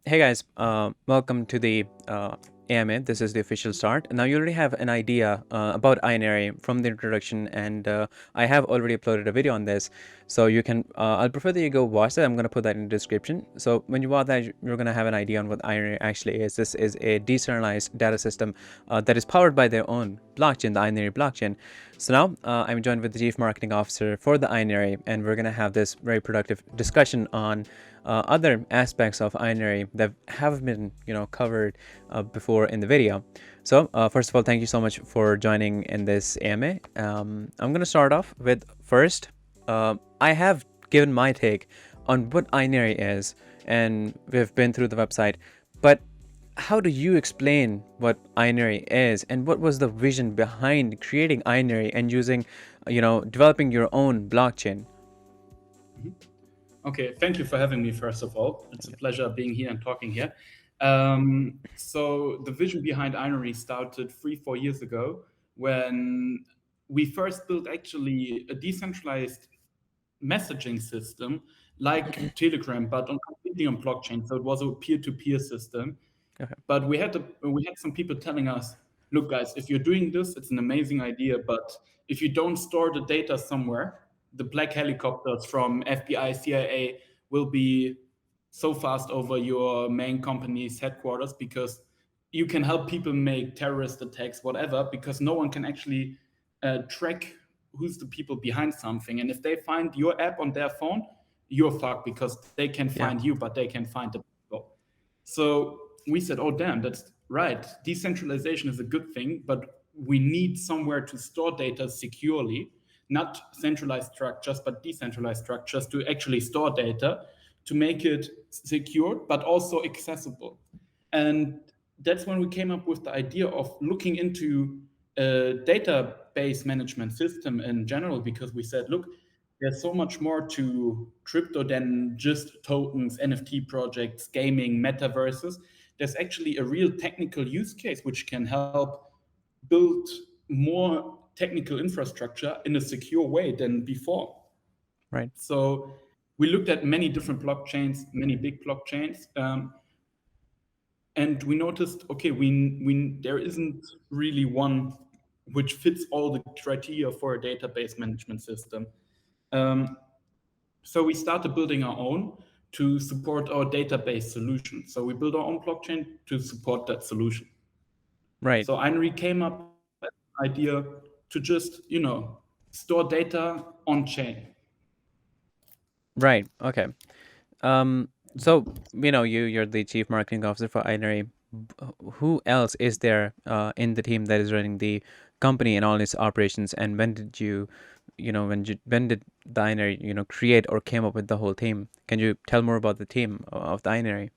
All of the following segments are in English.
Hey guys, welcome to the AMA. This is the official start. Now you already have an idea about Inery from the introduction, and I have already uploaded a video on this, so you can. I'll prefer that you go watch that. I'm gonna put that in the description. So when you watch that, you're gonna have an idea on what Inery actually is. This is a decentralized data system that is powered by their own blockchain, the Inery Blockchain. So now I'm joined with the Chief Marketing Officer for the Inery, and we're gonna have this very productive discussion on other aspects of Inery that have been covered before in the video. So first of all, thank you so much for joining in this AMA. I'm going to start off with first, I have given my take on what Inery is, and we've been through the website, but how do you explain what Inery is, and what was the vision behind creating Inery and using, developing your own blockchain? Okay, thank you for having me, first of all. It's a pleasure being here and talking here. So the vision behind Inery started 3-4 years ago when we first built actually a decentralized messaging system like Telegram, but completely on blockchain. So it was a peer-to-peer system. Okay. But we had some people telling us, look, guys, if you're doing this, it's an amazing idea. But if you don't store the data somewhere, the black helicopters from FBI, CIA will be so fast over your main company's headquarters because you can help people make terrorist attacks, whatever, because no one can actually track who's the people behind something. And if they find your app on their phone, you're fucked because they can find you, but they can find the people. So we said, oh, damn, that's right. Decentralization is a good thing, but we need somewhere to store data securely, not centralized structures, but decentralized structures to actually store data, to make it secure, but also accessible. And that's when we came up with the idea of looking into a database management system in general, because we said, look, there's so much more to crypto than just tokens, NFT projects, gaming, metaverses. There's actually a real technical use case which can help build more technical infrastructure in a secure way than before. Right. So we looked at many different blockchains, many big blockchains, and we noticed, okay, there isn't really one which fits all the criteria for a database management system. So we started building our own to support our database solution. So we built our own blockchain to support that solution. Right. So Inery came up with the idea to just, store data on chain. Right. Okay. So you're the chief marketing officer for Inery. Who else is there in the team that is running the company and all its operations? And when did when did the Inery create or came up with the whole team? Can you tell more about the team of the Inery?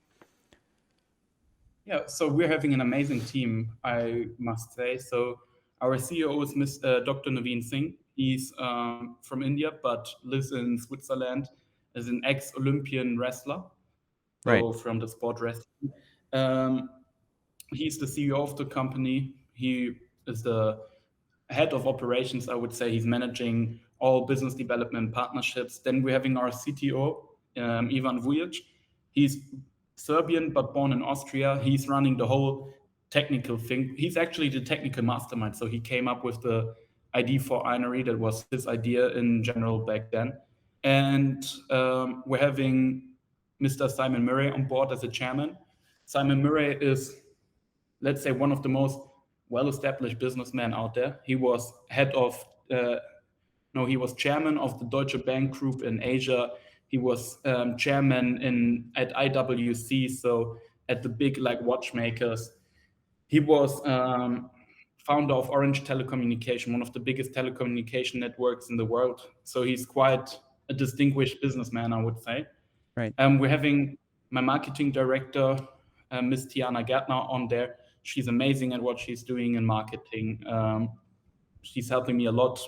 Yeah, so we're having an amazing team, I must say. So our CEO is Dr. Naveen Singh. He's from India, but lives in Switzerland, is an ex-Olympian wrestler, Right. so from the sport wrestling. Um, he's the CEO of the company. He is the head of operations, I would say. He's managing all business development partnerships. Then we're having our CTO, Ivan Vujic. He's Serbian, but born in Austria. He's running the whole technical thing. He's actually the technical mastermind. So he came up with the idea for Inery. That was his idea in general back then. And we're having Mr. Simon Murray on board as a chairman. Simon Murray is, let's say, one of the most well-established businessmen out there. He was he was chairman of the Deutsche Bank Group in Asia. He was chairman at IWC, so at the big watchmakers. He was founder of Orange Telecommunication, one of the biggest telecommunication networks in the world. So he's quite a distinguished businessman, I would say. Right. We're having my marketing director, Miss Tiana Gärtner, on there. She's amazing at what she's doing in marketing. She's helping me a lot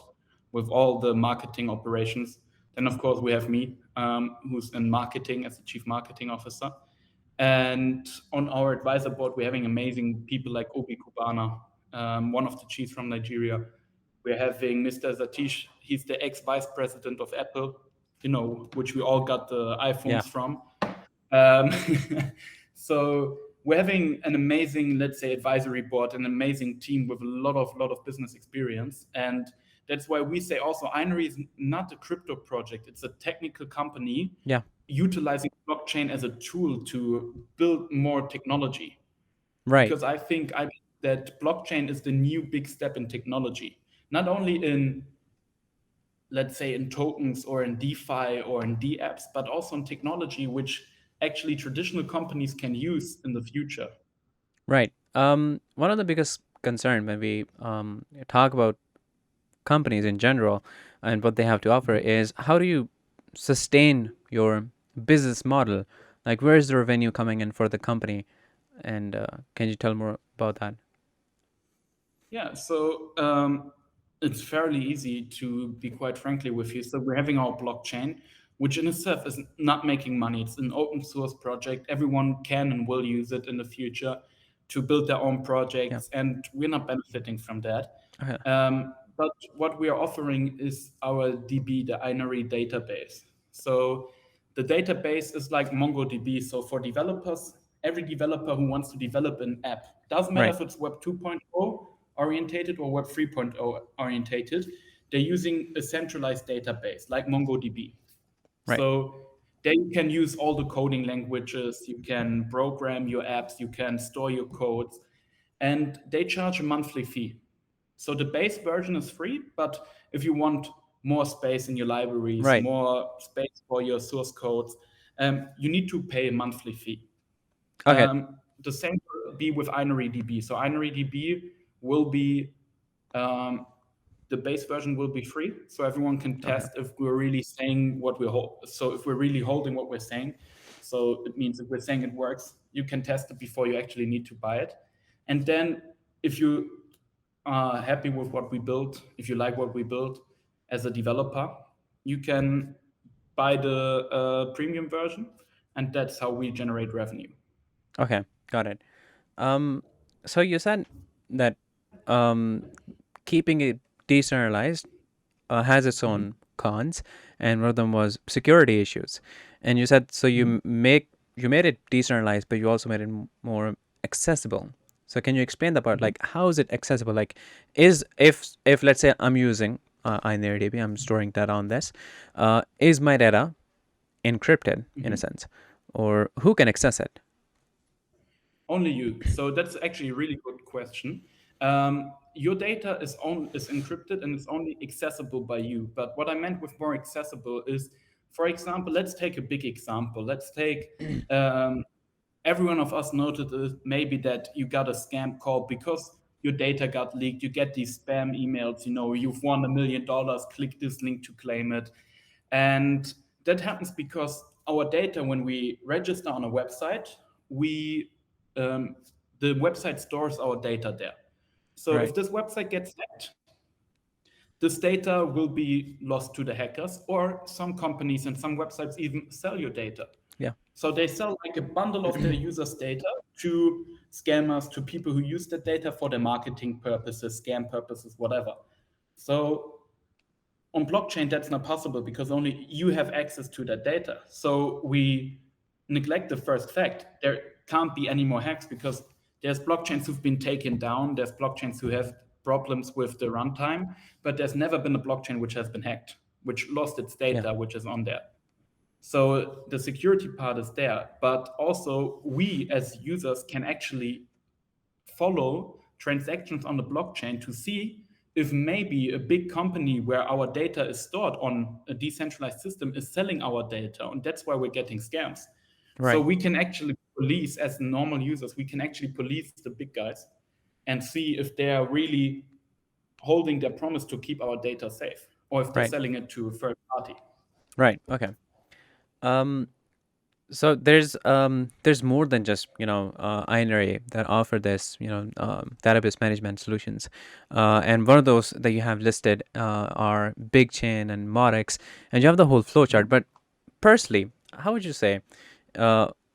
with all the marketing operations. Then, of course, we have me, who's in marketing as the chief marketing officer. And on our advisor board, we're having amazing people like Obi Kubana, one of the chiefs from Nigeria. We're having Mr. Satish. He's the ex-vice president of Apple, which we all got the iPhones from. So we're having an amazing, let's say, advisory board, an amazing team with a lot of business experience. And that's why we say also Inery is not a crypto project. It's a technical company Yeah. utilizing blockchain as a tool to build more technology. Right. Because I think that blockchain is the new big step in technology, not only in, let's say, in tokens or in DeFi or in dApps, but also in technology which actually traditional companies can use in the future. Right. One of the biggest concern when we talk about companies in general and what they have to offer is how do you sustain your business model? Like, where is the revenue coming in for the company? And can you tell more about that? Yeah, so it's fairly easy, to be quite frankly with you. So we're having our blockchain, which in itself is not making money. It's an open source project. Everyone can and will use it in the future to build their own Yeah. projects, and we're not benefiting from that. Okay. But what we are offering is our DB, the Inery database. So the database is like MongoDB. So for developers, every developer who wants to develop an app, doesn't matter Right. if it's Web 2.0 orientated or Web 3.0 orientated, they're using a centralized database like MongoDB. Right. So there you can use all the coding languages, you can program your apps, you can store your codes, and they charge a monthly fee. So the base version is free, but if you want more space in your libraries, Right. more space for your source codes, you need to pay a monthly fee. Okay. The same will be with IneryDB. So IneryDB will be the base version will be free, so everyone can Okay. test if we're really saying what we're so if we're really holding what we're saying. So it means if we're saying it works, you can test it before you actually need to buy it. And then if you are happy with what we built, if you like what we built as a developer, you can buy the premium version, and that's how we generate revenue. Okay. Got it. Um, so you said that um, keeping it decentralized has its Mhm. own cons, and one of them was security issues. And you said so Mhm. you made it decentralized, but you also made it more accessible. So can you explain that part? Mhm. Like, how is it accessible? Like, is if let's say I'm using IneryDB, I'm storing data on this, is my data encrypted in a Mhm. sense, or who can access it? Only you. So that's actually a really good question. Your data is encrypted and it's only accessible by you. But what I meant with more accessible is, for example, let's take a big example. Let's take um, every one of us noted maybe that you got a scam call because your data got leaked. You get these spam emails, you've won $1 million, click this link to claim it. And that happens because our data, when we register on a website, we um, the website stores our data there. So Right. if this website gets hacked, this data will be lost to the hackers, or some companies and some websites even sell your data. Yeah. So they sell like a bundle of their users' data to scammers, to people who use that data for their marketing purposes, scam purposes, whatever. So on blockchain, that's not possible because only you have access to that data. So we neglect the first fact. There can't be any more hacks because there's blockchains who've been taken down, there's blockchains who have problems with the runtime, but there's never been a blockchain which has been hacked, which lost its Yeah. data, which is on there. So the security part is there, but also we as users can actually follow transactions on the blockchain to see if maybe a big company where our data is stored on a decentralized system is selling our data. And that's why we're getting scams. So Right. we can actually police, as normal users, we can actually police the big guys and see if they are really holding their promise to keep our data safe or if they're Right. selling it to a third party. Right. Okay. Um, so there's more than just Inery that offer this database management solutions, and one of those that you have listed are BigChain and Modex, and you have the whole flowchart. But personally, how would you say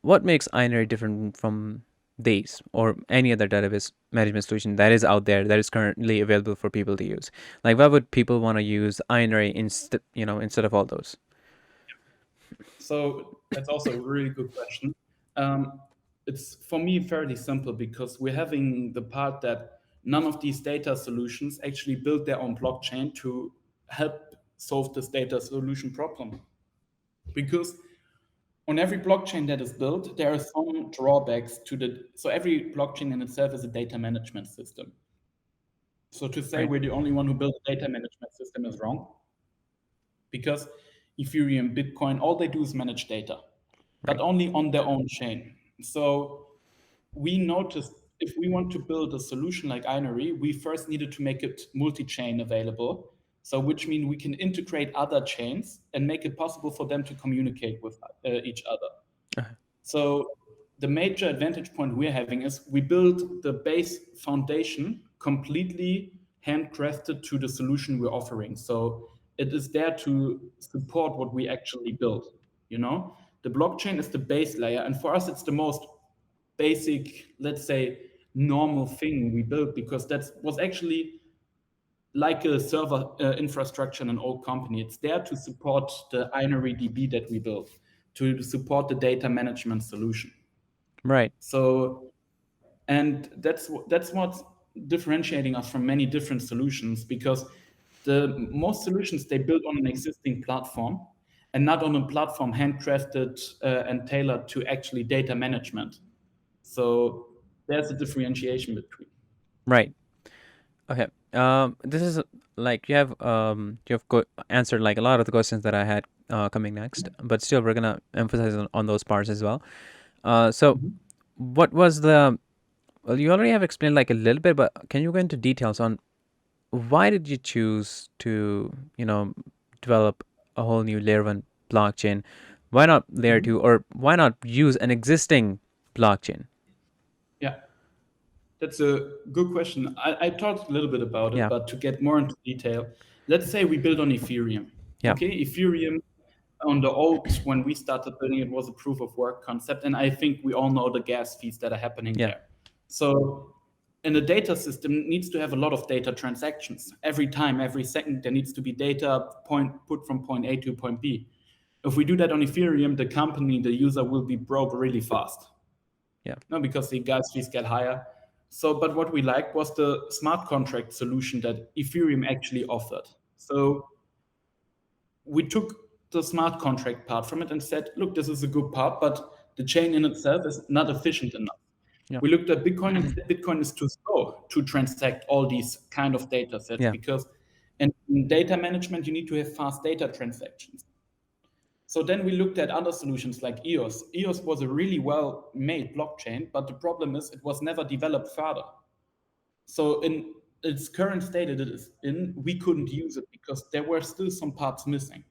what makes Inery different from these or any other database management solution that is out there that is currently available for people to use? Like, why would people want to use Inery instead of all those? So that's also a really good question. Um, it's for me fairly simple because we're having the part that none of these data solutions actually build their own blockchain to help solve this data solution problem. Because on every blockchain that is built, there are some drawbacks to the. So every blockchain in itself is a data management system. So to say Right. we're the only one who built a data management system is wrong, because Ethereum, Bitcoin, all they do is manage data, but Right. only on their own chain. So we noticed if we want to build a solution like Inery, we first needed to make it multi-chain available. So which means we can integrate other chains and make it possible for them to communicate with each other. Uh, So the major advantage point we're having is we build the base foundation completely handcrafted to the solution we're offering. So it is there to support what we actually build. You know, the blockchain is the base layer, and for us, it's the most basic, let's say, normal thing we built because that was actually like a server infrastructure in an old company. It's there to support the IneryDB that we built, to support the data management solution. right. So, and that's what's differentiating us from many different solutions because the most solutions they build on an existing platform and not on a platform handcrafted and tailored to actually data management. So there's a differentiation between. Right. Okay. This is like answered like a lot of the questions that I had coming next, but still we're gonna emphasize on those parts as well. So Mhm. what was the? Well, you already have explained like a little bit, but can you go into details on why did you choose to, develop a whole new layer one blockchain? Why not layer Mhm. two, or why not use an existing blockchain? Yeah. That's a good question. I talked a little bit about it, Yeah. but to get more into detail, let's say we build on Ethereum. Yeah. Okay, Ethereum on the old, when we started building it, was a proof of work concept. And I think we all know the gas fees that are happening Yeah. there. So in the data system it needs to have a lot of data transactions. Every time, every second, there needs to be data put from point A to point B. If we do that on Ethereum, the company, the user will be broke really fast. Yeah. No, because the gas fees get higher. So, but what we liked was the smart contract solution that Ethereum actually offered. So we took the smart contract part from it and said, look, this is a good part, but the chain in itself is not efficient enough. Yeah. We looked at Bitcoin and said Bitcoin is too slow to transact all these kind of data sets Yeah. because in data management, you need to have fast data transactions. So then we looked at other solutions like EOS. EOS was a really well made blockchain, but the problem is it was never developed further. So in its current state it is in, we couldn't use it because there were still some parts missing.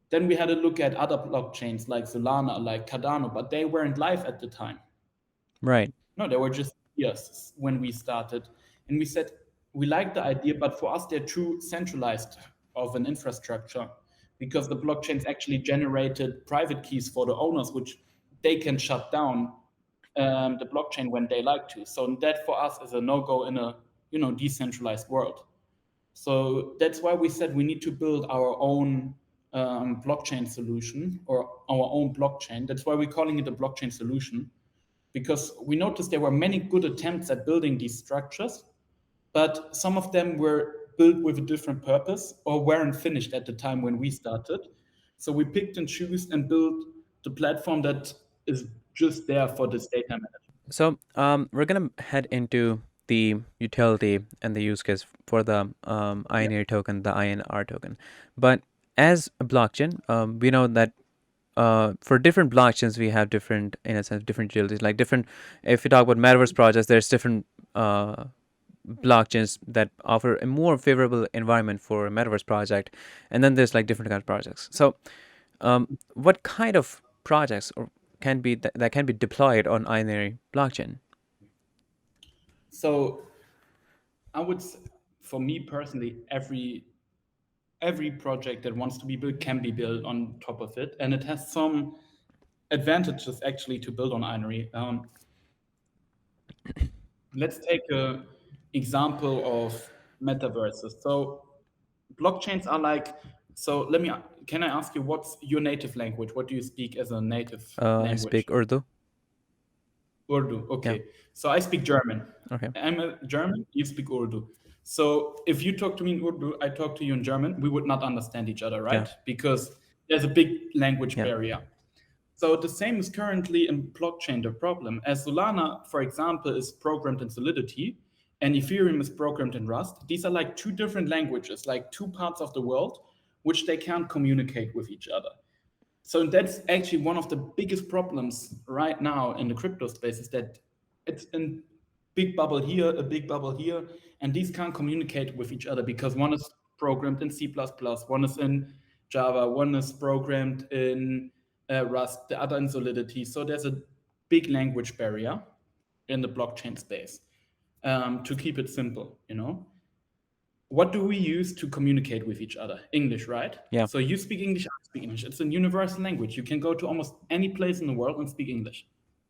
Then we had a look at other blockchains like Solana, like Cardano, but they weren't live at the time. Right. No, they were just years when we started. And we said, we like the idea, but for us, they're too centralized of an infrastructure because the blockchains actually generated private keys for the owners, which they can shut down the blockchain when they like to. So that for us is a no-go in a decentralized world. So that's why we said we need to build our own blockchain solution or our own blockchain. That's why we're calling it a blockchain solution, because we noticed there were many good attempts at building these structures, but some of them were built with a different purpose or weren't finished at the time when we started. So we picked and chose and built the platform that is just there for this data management. So we're gonna head into the utility and the use case for the Yeah. INR token, the INR token. But as a blockchain, we know that for different blockchains we have different, in a sense, different utilities. Like different, if you talk about metaverse projects, there's different blockchains that offer a more favorable environment for a metaverse project, and then there's like different kind of projects. So what kind of projects or can be that can be deployed on Inery blockchain? So I would, for me personally, every project that wants to be built can be built on top of it, and it has some advantages actually to build on Inery. Let's take an example of metaverses. So blockchains are like, so can I ask you what's your native language? What do you speak as a native I language? speak Urdu. Urdu. Okay. So I speak German. Okay. I'm a German, you speak Urdu. So if you talk to me in Urdu, I talk to you in German, we would not understand each other, right? Because there's a big language barrier. So the same is currently in blockchain the problem. As Solana, for example, is programmed in Solidity and Ethereum is programmed in Rust, these are like two different languages, like two parts of the world, which they can't communicate with each other. So that's actually one of the biggest problems right now in the crypto space, is that it's a big bubble here, a big bubble here, and these can't communicate with each other because one is programmed in C++, one is in Java, one is programmed in Rust, the other in Solidity. So there's a big language barrier in the blockchain space. To keep it simple, what do we use to communicate with each other? English, right? Yeah. So you speak English, I speak English. It's a universal language. You can go to almost any place in the world and speak English.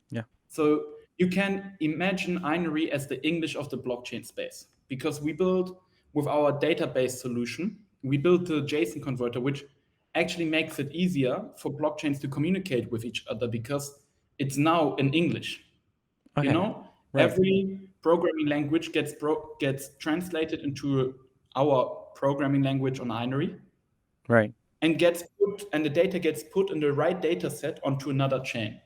Yeah. So you can imagine Inery as the English of the blockchain space, because we build with our database solution, we built the JSON converter, which actually makes it easier for blockchains to communicate with each other because it's now in English. Okay. Right. Every programming language gets translated into our programming language on Inery, Right. and the data gets put in the right data set onto another chain.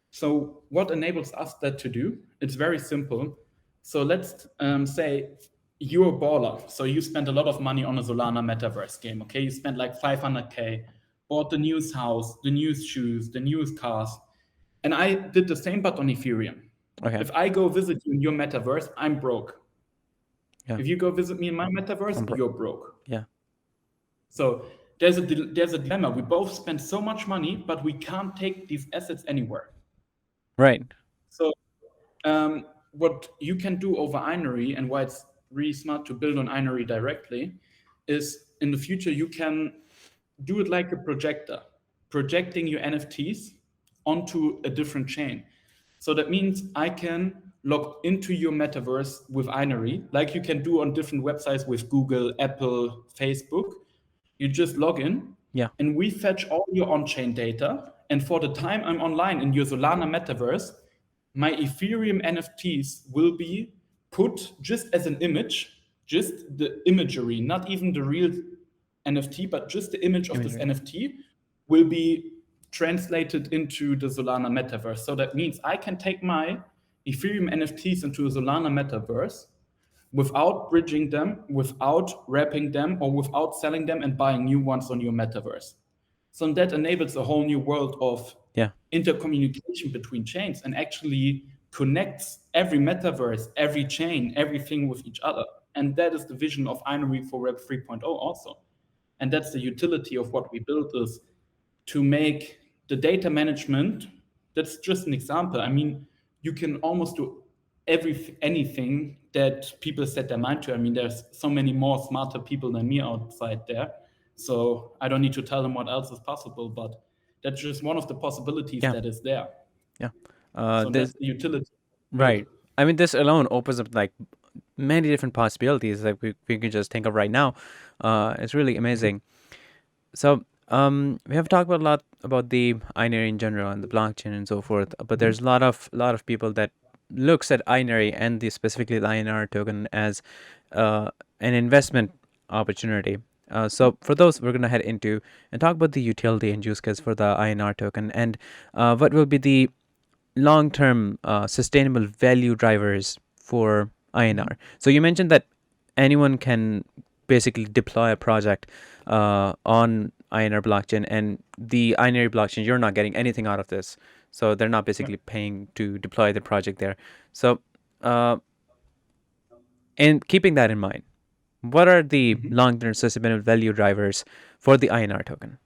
So what enables us that to do? It's very simple. So let's say you're a baller. So you spent a lot of money on a Solana metaverse game. Okay, you spent like 500K, bought the newest house, the newest shoes, the newest cars, and I did the same but on Ethereum. Okay. If I go visit you in your metaverse, I'm broke. Yeah. If you go visit me in my metaverse, you're broke. Yeah. So there's a dilemma. We both spend so much money, but we can't take these assets anywhere. Right. So what you can do over Inery, and why it's really smart to build on Inery directly, is in the future you can do it like a projector, projecting your NFTs onto a different chain. So that means I can log into your metaverse with Inery, like you can do on different websites with Google, Apple, Facebook. You just log in, and we fetch all your on-chain data. And for the time I'm online in your Solana metaverse, my Ethereum NFTs will be put just as an image, just the imagery, not even the real NFT, but just the image of this NFT will be translated into the Solana metaverse. So that means I can take my Ethereum NFTs into a Solana metaverse without bridging them, without wrapping them, or without selling them and buying new ones on your metaverse. So that enables a whole new world of intercommunication between chains, and actually connects every metaverse, every chain, everything with each other. And that is the vision of Inery for Web 3.0 also. And that's the utility of what we built, is to make the data management. That's just an example. I mean, you can almost do anything that people set their mind to. I mean, there's so many more smarter people than me outside there. So I don't need to tell them what else is possible, but that's just one of the possibilities that is there. Yeah. So that's the utility. Right. I mean, this alone opens up like many different possibilities that we can just think of right now. It's really amazing. So we have talked about a lot about the Inery in general and the blockchain and so forth, but there's a lot of people that looks at Inery and specifically the INR token as an investment opportunity. So for those, we're going to head into and talk about the utility and use case for the INR token, and what will be the long-term sustainable value drivers for INR. So you mentioned that anyone can basically deploy a project on Inery blockchain, and the Inery blockchain, you're not getting anything out of this. So they're not basically paying to deploy the project there. So and keeping that in mind, what are the long-term sustainable value drivers for the INR token?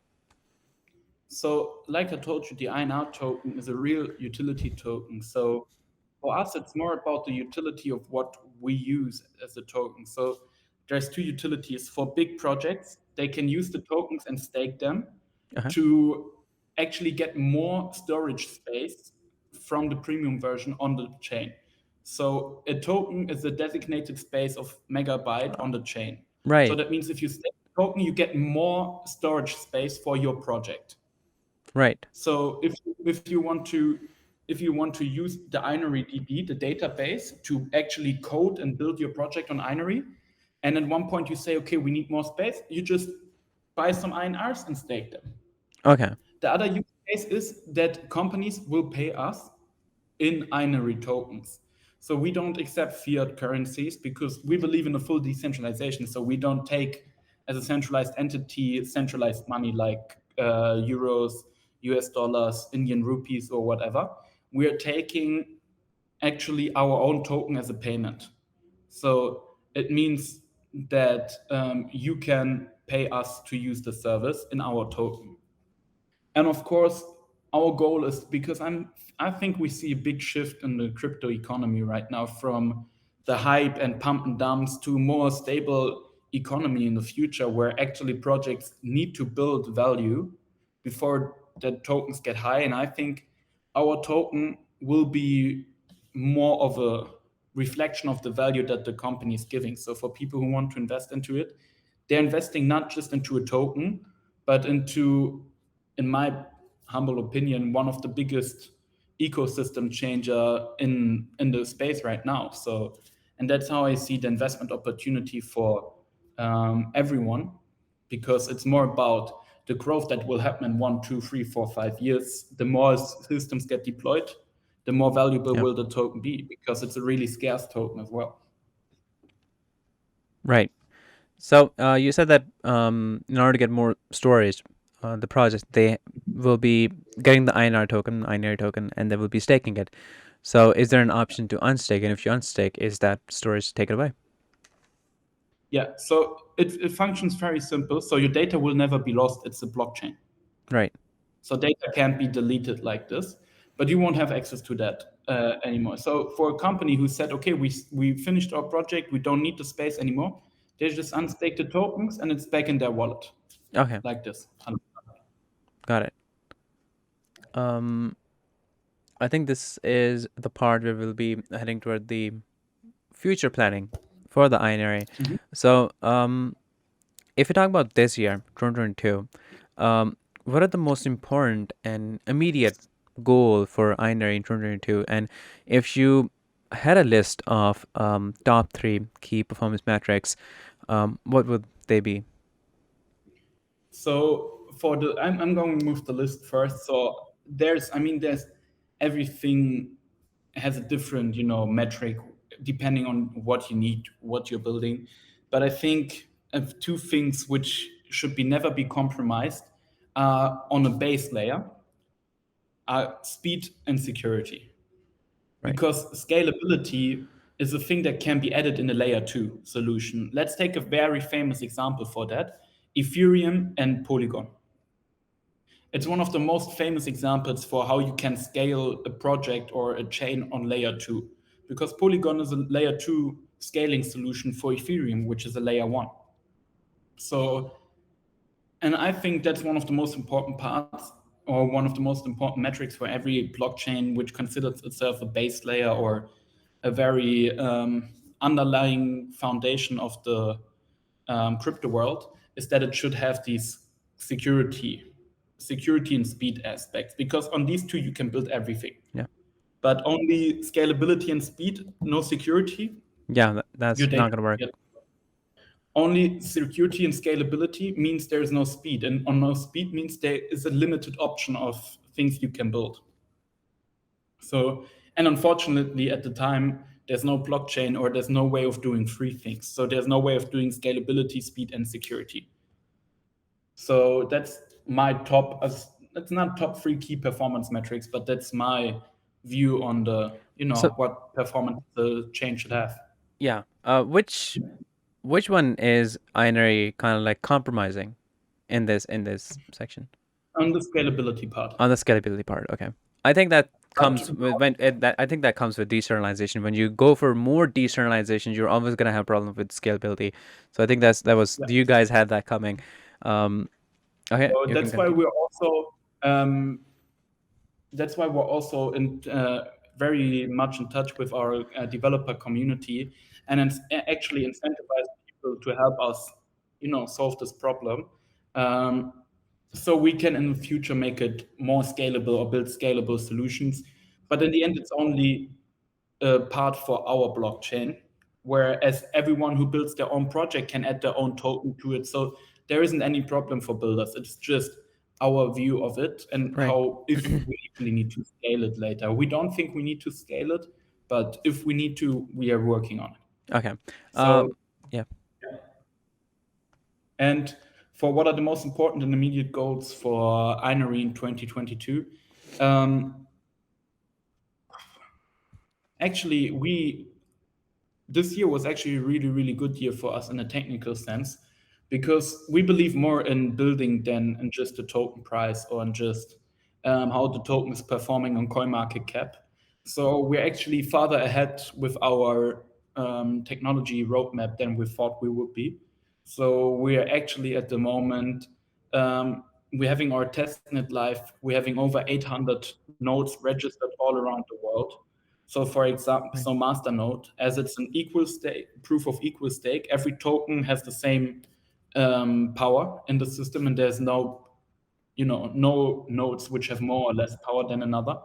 So like I told you, the INR token is a real utility token. So for us, it's more about the utility of what we use as a token. So there's two utilities. For big projects, they can use the tokens and stake them to actually get more storage space from the premium version on the chain. So a token is a designated space of megabyte on the chain. Right. So that means if you stake a token, you get more storage space for your project. Right. So if you want to if you want to use the IneryDB, the database, to actually code and build your project on Inery, and at one point you say, okay, we need more space, you just buy some INRs and stake them. Okay. The other use case is that companies will pay us in Inery tokens. So we don't accept fiat currencies because we believe in a full decentralization. So we don't take as a centralized entity centralized money like euros, US dollars, Indian rupees, or whatever. We are taking actually our own token as a payment. So it means that you can pay us to use the service in our token. And of course, our goal is, because I think we see a big shift in the crypto economy right now from the hype and pump and dumps to more stable economy in the future, where actually projects need to build value before the tokens get high. And I think our token will be more of a reflection of the value that the company is giving. So for people who want to invest into it, they're investing not just into a token, but into, in my humble opinion, one of the biggest ecosystem changer in the space right now. So, and that's how I see the investment opportunity for everyone, because it's more about the growth that will happen in 1, 2, 3, 4, 5 years. The more systems get deployed, the more valuable Yep. will the token be, because it's a really scarce token as well. Right. So you said that in order to get more storage, the project, they will be getting the Inery token, and they will be staking it. So is there an option to unstake? And if you unstake, is that storage taken away? Yeah, so it functions very simple. So your data will never be lost. It's a blockchain. Right. So data can't be deleted like this, but you won't have access to that anymore. So for a company who said, okay, we finished our project, we don't need the space anymore, they just unstake the tokens and it's back in their wallet. Okay. Like this. Got it. I think this is the part where we'll be heading toward the future planning for the Inery. Mm-hmm. So, if you talk about this year, 2022, what are the most important and immediate goal for Inery in 2022? And if you had a list of top 3 key performance metrics, what would they be? So for the, I'm going to move the list first. So there's everything has a different, metric depending on what you need, what you're building. But I think of 2 things which should never be compromised on a base layer are speed and security. Right. Because scalability is a thing that can be added in a layer 2 solution. Let's take a very famous example for that: Ethereum and Polygon. It's one of the most famous examples for how you can scale a project or a chain on layer 2, because Polygon is a layer 2 scaling solution for Ethereum, which is a layer 1. So, and I think that's one of the most important parts, or one of the most important metrics for every blockchain which considers itself a base layer or a very underlying foundation of the crypto world, is that it should have these security and speed aspects, because on these 2 you can build everything. Yeah. But only scalability and speed, no security, Yeah, your that's data not going to work. only security and scalability means there is no speed, and on no speed means there is a limited option of things you can build. So, and unfortunately at the time there's no blockchain, or there's no way of doing 3 things. So there's no way of doing scalability, speed, and security. So that's my top, it's not top 3 key performance metrics, but that's my view on the, So, what performance the chain should have. yeah, which one is Inery kind of like compromising in this section? On the scalability part. On the scalability part, okay. I think that But comes with I think that comes with decentralization. When you go for more decentralization, you're always gonna have problems with scalability. So I think that was yeah. you guys had that coming. Okay, So you can that's why continue. we're also in very much in touch with our developer community, and actually incentivize people to help us, solve this problem, so we can in the future make it more scalable or build scalable solutions. but in the end, it's only a part for our blockchain, whereas everyone who builds their own project can add their own token to it. So there isn't any problem for builders. It's just our view of it and Right. how, if we actually need to scale it later. We don't think we need to scale it, but if we need to, we are working on it. Okay. So, Yeah. and for what are the most important and immediate goals for Inery in 2022? Actually, this year was actually a really, really good year for us in a technical sense, because we believe more in building than in just the token price or in just how the token is performing on CoinMarketCap. So we're actually farther ahead with our technology roadmap than we thought we would be. So we're actually at the moment, we're having our testnet live. We're having over 800 nodes registered all around the world. So for example, Right. so masternode, as it's an equal stake, proof of equal stake, every token has the same power in the system, and there's no nodes which have more or less power than another,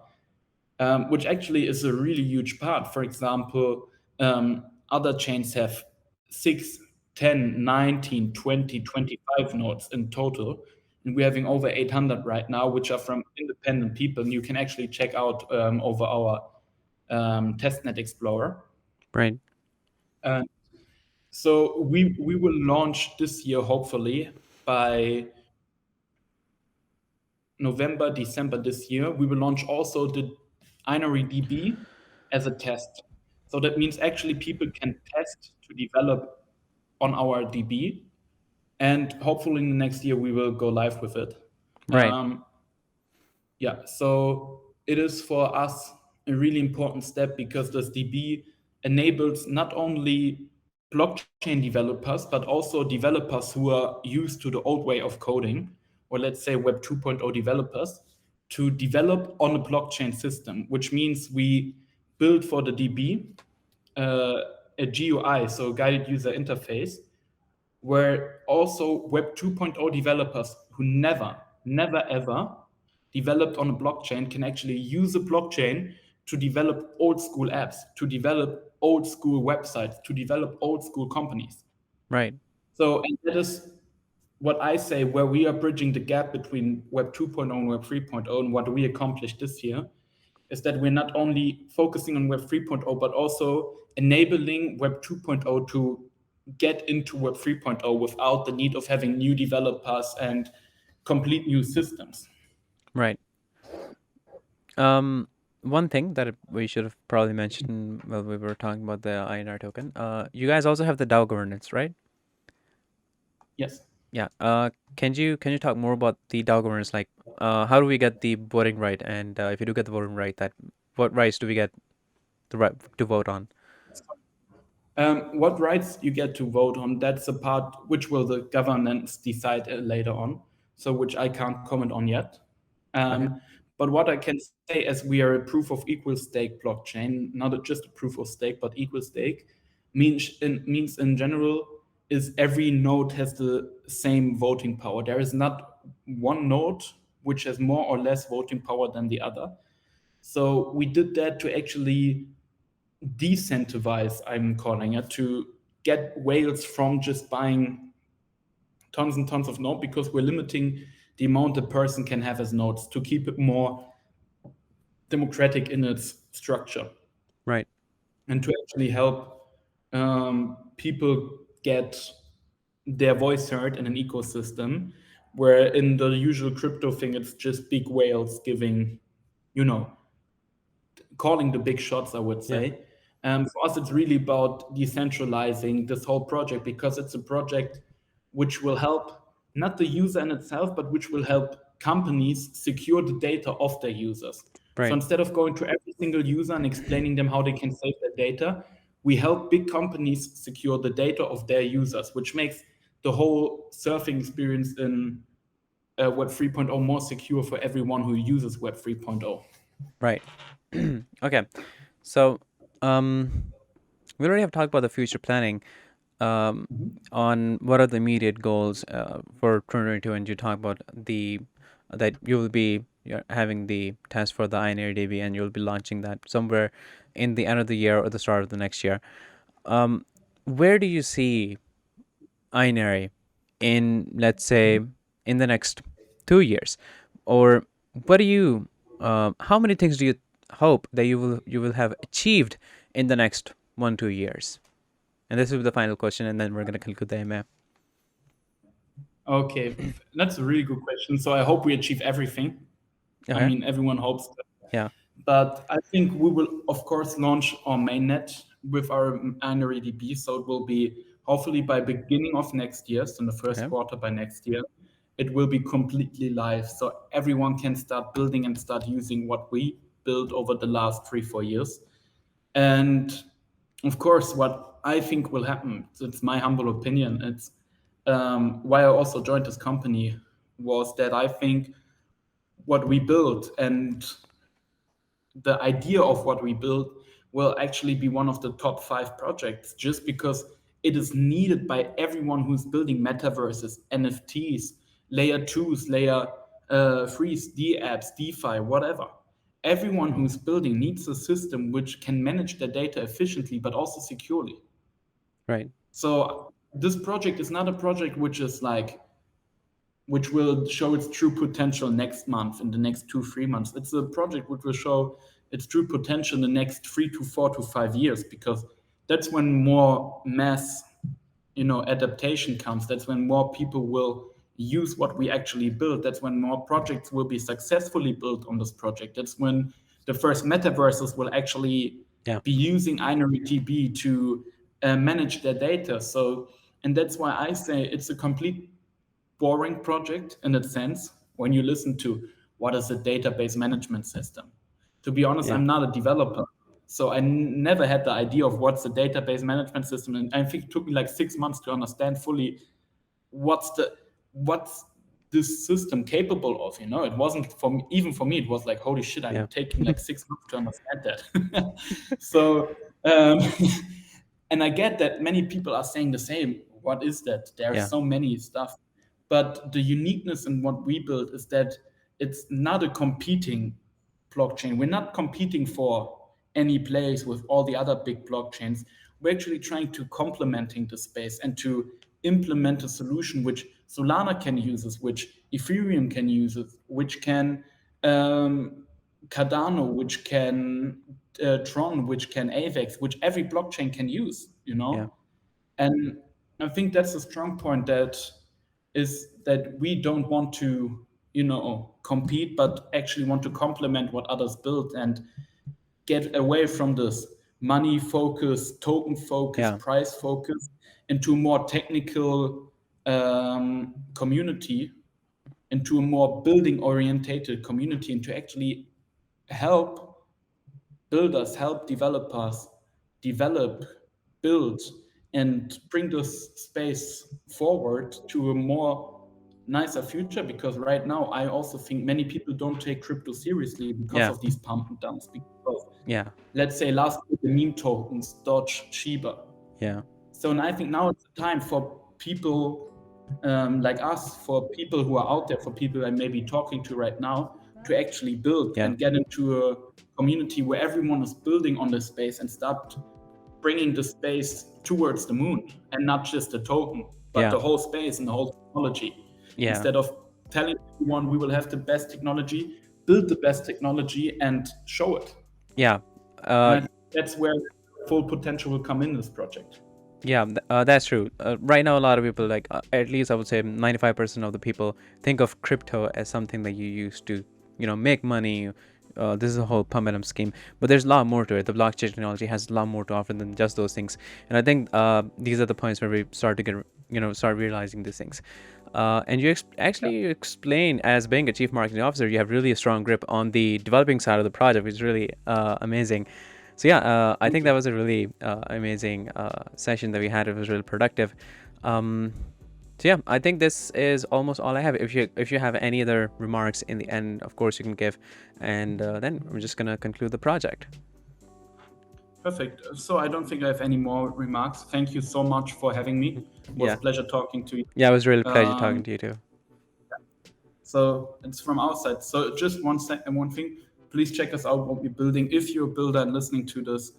which actually is a really huge part. For example, other chains have 6, 10, 19, 20, 25 nodes in total. And we're having over 800 right now, which are from independent people. And you can actually check out over our testnet explorer. Right. So we will launch this year, hopefully by November, December this year. We will launch also the IneryDB as a test. So that means actually people can test to develop on our DB, and hopefully in the next year we will go live with it. Right. Yeah, so it is for us a really important step, because this DB enables not only blockchain developers, but also developers who are used to the old way of coding, or let's say Web 2.0 developers, to develop on a blockchain system, which means we build for the DB a GUI, so guided user interface, where also Web 2.0 developers who never ever developed on a blockchain can actually use a blockchain to develop old school apps, to develop old school websites, to develop old school companies. Right. So, and that is what I say, where we are bridging the gap between Web 2.0 and Web 3.0, and what we accomplished this year is that we're not only focusing on Web 3.0, but also enabling Web 2.0 to get into Web 3.0 without the need of having new developers and complete new systems. Right. One thing that we should have probably mentioned while we were talking about the INR token, you guys also have the DAO governance, right? Yes. Yeah. Can you talk more about the DAO governance? Like, how do we get the voting right? And if you do get the voting right, that what rights do we get the right to vote on? What rights you get to vote on, that's a part which will the governance decide later on, so which I can't comment on yet. Okay. But what I can say, as we are a proof of equal stake blockchain, not just a proof of stake, but equal stake, means in general is every node has the same voting power. There is not one node which has more or less voting power than the other. So we did that to actually decentivize, I'm calling it, to get whales from just buying tons and tons of nodes, because we're limiting the amount a person can have as nodes to keep it more democratic in its structure, Right. and to actually help people get their voice heard in an ecosystem, where in the usual crypto thing, it's just big whales giving, calling the big shots, I would Yeah. say. For us, it's really about decentralizing this whole project, because it's a project which will help not the user in itself, but which will help companies secure the data of their users. So Right. instead of going to every single user and explaining them how they can save their data, we help big companies secure the data of their users, which makes the whole surfing experience in Web 3.0 more secure for everyone who uses Web 3.0. Right. Okay. So, we already have talked about the future planning. On what are the immediate goals for 2022, and you talk about that you will be you're having the test for the IneryDB, and you'll be launching that somewhere in the end of the year or the start of the next year. Where do you see Inery in, let's say, in the next 2 years, or what do you? How many things do you hope that you will have achieved in the next 1-2 years? And this will be the final question, and then we're gonna conclude the MA. Okay, that's a really good question. So I hope we achieve everything. I Okay. mean, everyone hopes that. Yeah. But I think we will, of course, launch our mainnet with our IneryDB. So it will be hopefully by beginning of next year, so in the first Okay. quarter by next year, it will be completely live. So everyone can start building and start using what we built over the last 3-4 years. And of course, what I think will happen, it's my humble opinion, it's why I also joined this company, was that I think what we built and the idea of what we build will actually be one of the top 5 projects, just because it is needed by everyone who's building metaverses, NFTs, layer 2s, layer 3s, dApps, DeFi, whatever. Everyone who's building needs a system which can manage their data efficiently but also securely. Right. So this project is not a project which is like, which will show its true potential next month, in the next 2-3 months. It's a project which will show its true potential in the next 3 to 4 to 5 years, because that's when more mass, adaptation comes. That's when more people will use what we actually build. That's when more projects will be successfully built on this project. That's when the first metaverses will actually Yeah. be using IneryDB to manage their data. So, and that's why I say it's a complete boring project in that sense when you listen to what is a database management system. To be honest, Yeah. I'm not a developer, so I never had the idea of what's a database management system, and I think it took me like 6 months to understand fully what's this system capable of. It wasn't even for me. It was like, holy shit, I'm Yeah. taking like 6 months to understand that. So, um, and I get that many people are saying the same. What is that? There are Yeah. so many stuff. But the uniqueness in what we build is that it's not a competing blockchain. We're not competing for any place with all the other big blockchains. We're actually trying to complementing the space and to implement a solution which Solana can use, which Ethereum can use, which can Cardano, which can Tron, which can Avex, which every blockchain can use, Yeah. And I think that's a strong point, that is that we don't want to, compete, but actually want to complement what others build and get away from this money focus, token focus, Yeah. price focus, into a more technical community, into a more building orientated community, and to actually help builders, help developers develop, build, and bring this space forward to a more nicer future. Because right now, I also think many people don't take crypto seriously because Yeah. of these pump and dumps. Because Yeah. let's say last week, the meme tokens, Doge, Shiba. Yeah. So, and I think now it's the time for people like us, for people who are out there, for people I may be talking to right now, to actually build Yeah. and get into a community where everyone is building on this space and start bringing the space towards the moon, and not just the token, but Yeah. the whole space and the whole technology. Yeah. Instead of telling everyone we will have the best technology, build the best technology and show it. Yeah. And Uh, I think that's where full potential will come in this project. yeah, that's true. Right now, a lot of people, like, at least I would say 95% of the people think of crypto as something that you use to, make money. This is a whole pump and dump scheme, but there's a lot more to it. The blockchain technology has a lot more to offer than just those things. And I think these are the points where we start to get, start realizing these things. And actually you explain, as being a chief marketing officer, you have really a strong grip on the developing side of the project, which is really amazing. So yeah, I think that was a really amazing session that we had. It was really productive. So yeah, I think this is almost all I have. If you have any other remarks in the end, of course you can give, and then we're just gonna conclude the project. Perfect. So I don't think I have any more remarks. Thank you so much for having me. It was Yeah, a pleasure talking to you. yeah, it was really a pleasure talking Um, to you too. So it's from our side. So just one thing, please check us out what we're building. If you're a builder and listening to this,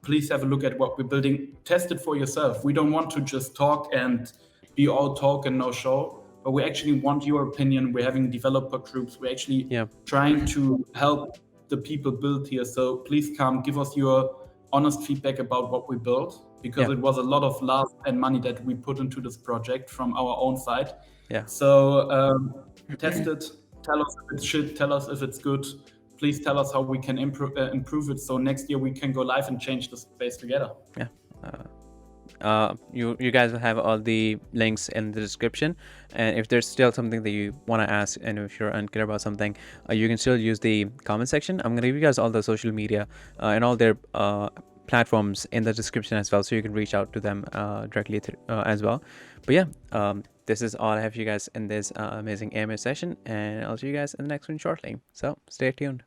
please have a look at what we're building. Test it for yourself. We don't want to just talk and be all talk and no show, but we actually want your opinion. We're having developer groups. We're actually trying to help the people build here. So please come, give us your honest feedback about what we built, because it was a lot of love and money that we put into this project from our own side. So test it, tell us if it's shit, tell us if it's good. Please tell us how we can improve it, so next year we can go live and change the space together. You guys will have all the links in the description, and if there's still something that you want to ask, and if you're unclear about something, you can still use the comment section. I'm gonna give you guys all the social media and all their platforms in the description as well, so you can reach out to them directly as well. But yeah, this is all I have for you guys in this amazing AMA session, and I'll see you guys in the next one shortly, so stay tuned.